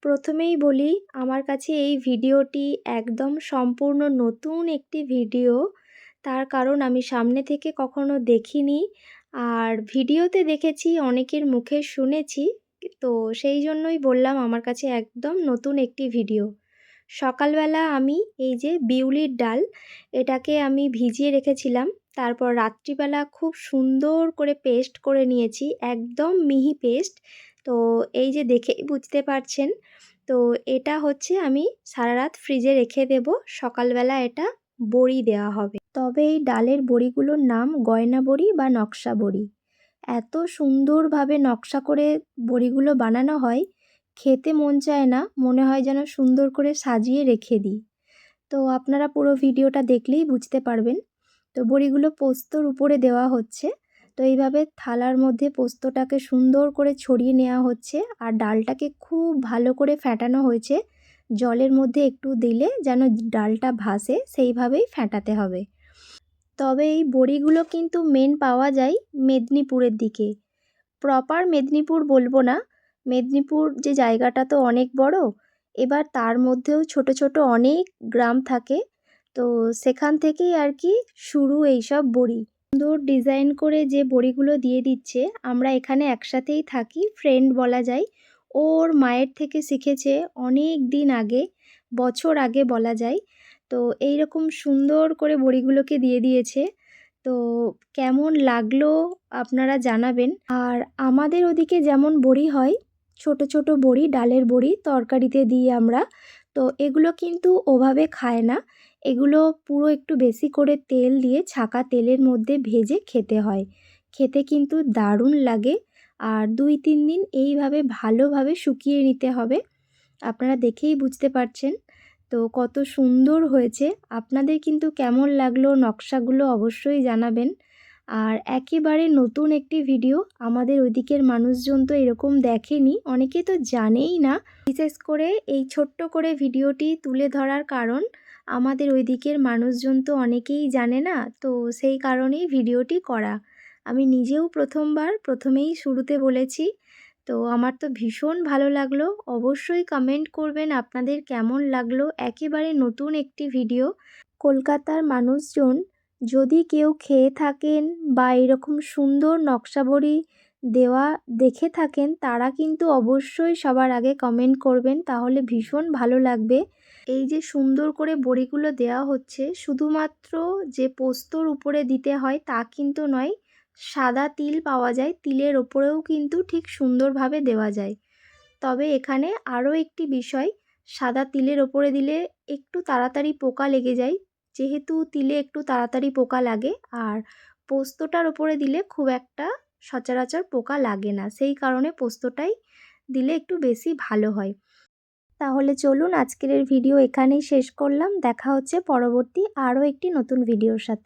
প্রথমেই বলি, আমার কাছে এই ভিডিওটি একদম সম্পূর্ণ নতুন একটি ভিডিও। তার কারণ আমি সামনে থেকে কখনো দেখিনি। আর ভিডিওতে দেখেছি, অনেকের মুখে শুনেছি। তো সেই জন্যই বললাম আমার কাছে একদম নতুন একটি ভিডিও। সকালবেলা আমি এই যে বিউলির ডাল, এটাকে আমি ভিজিয়ে রেখেছিলাম। তারপর রাত্রিবেলা খুব সুন্দর করে পেস্ট করে নিয়েছি, একদম মিহি পেস্ট। তো এই যে দেখেই বুঝতে পারছেন। তো এটা হচ্ছে আমি সারারাত ফ্রিজে রেখে দেব, সকালবেলা এটা বড়ি দেওয়া হবে। তবে এই ডালের বড়িগুলোর নাম গয়না বড়ি বা নকশা বড়ি। এত সুন্দরভাবে নকশা করে বড়িগুলো বানানো হয়, খেতে মন চায় না, মনে হয় যেন সুন্দর করে সাজিয়ে রেখে দিই। তো আপনারা পুরো ভিডিওটা দেখলেই বুঝতে পারবেন। তো বড়িগুলো পোস্তর উপরে দেওয়া হচ্ছে। তো এইভাবে থালার মধ্যে পোস্তটাকে সুন্দর করে ছড়িয়ে নেওয়া হচ্ছে, আর ডালটাকে খুব ভালো করে ফ্যাটানো হয়েছে। জলের মধ্যে একটু দিলে যেন ডালটা ভাসে, সেইভাবেই ফ্যাটাতে হবে। তবে এই বড়িগুলো কিন্তু মেন পাওয়া যায় মেদিনীপুরের দিকে। প্রপার মেদিনীপুর বলবো না, মেদিনীপুর যে জায়গাটা তো অনেক বড়, এবার তার মধ্যেও ছোট ছোট অনেক গ্রাম থাকে। তো সেখান থেকেই আর কি শুরু এইসব বড়ি। সুন্দর ডিজাইন করে যে বড়িগুলো দিয়ে দিচ্ছে, আমরা এখানে একসাথেই থাকি, ফ্রেন্ড বলা যায়। ওর মায়ের থেকে শিখেছে অনেক দিন আগে, বছর আগে বলা যায়। তো এই রকম সুন্দর করে বড়িগুলোকে দিয়ে দিয়েছে। তো কেমন লাগলো আপনারা জানাবেন। আর আমাদের ওদিকে যেমন বড়ি হয়, ছোট ছোট বড়ি, ডালের বড়ি তরকারিতে দিই আমরা। তো এগুলো কিন্তু ওভাবে খায় না। এগুলো পুরো একটু বেশি করে তেল দিয়ে ছাঁকা তেলের মধ্যে ভেজে খেতে হয়। খেতে কিন্তু দারুণ লাগে। আর 2-3 দিন এইভাবে ভালোভাবে শুকিয়ে নিতে হবে। আপনারা দেখেই বুঝতে পারছেন। তো কত সুন্দর হয়েছে। আপনাদের কিন্তু কেমন লাগলো নকশাগুলো অবশ্যই জানাবেন। আর একেবারে নতুন একটি ভিডিও, আমাদের ওইদিকের মানুষজন তো এরকম দেখেনি, অনেকে তো জানেই না। বিশেষ করে এই ছোট্ট করে ভিডিওটি তুলে ধরার কারণ, আমাদের ওইদিকের মানুষজন তো অনেকেই জানে না, তো সেই কারণেই ভিডিওটি করা। আমি নিজেও প্রথমেই শুরুতে বলেছি। তো আমার তো ভীষণ ভালো লাগলো। অবশ্যই কমেন্ট করবেন আপনাদের কেমন লাগলো। একেবারে নতুন একটি ভিডিও। কলকাতার মানুষজন যদি কেউ খেয়ে থাকেন বা এরকম সুন্দর নকশাবড়ি দেওয়া দেখে থাকেন, তারা কিন্তু অবশ্যই সবার আগে কমেন্ট করবেন, তাহলে ভীষণ ভালো লাগবে। এই যে সুন্দর করে বড়িগুলো দেওয়া হচ্ছে, শুধুমাত্র যে পোস্তর উপরে দিতে হয় তা কিন্তু নয়। সাদা তিল পাওয়া যায়, তিলের ওপরেও কিন্তু ঠিক সুন্দরভাবে দেওয়া যায়। তবে এখানে আরও একটি বিষয়, সাদা তিলের ওপরে দিলে একটু তাড়াতাড়ি পোকা লেগে যায়, যেহেতু তিলে একটু তাড়াতাড়ি পোকা লাগে। আর পোস্তটার ওপরে দিলে খুব একটা সচরাচর পোকা লাগে না, সেই কারণে পোস্তটাই দিলে একটু বেশি ভালো হয়। তাহলে চলুন আজকের ভিডিও এখানেই শেষ করলাম। দেখা হচ্ছে পরবর্তী আরও একটি নতুন ভিডিওর সাথে।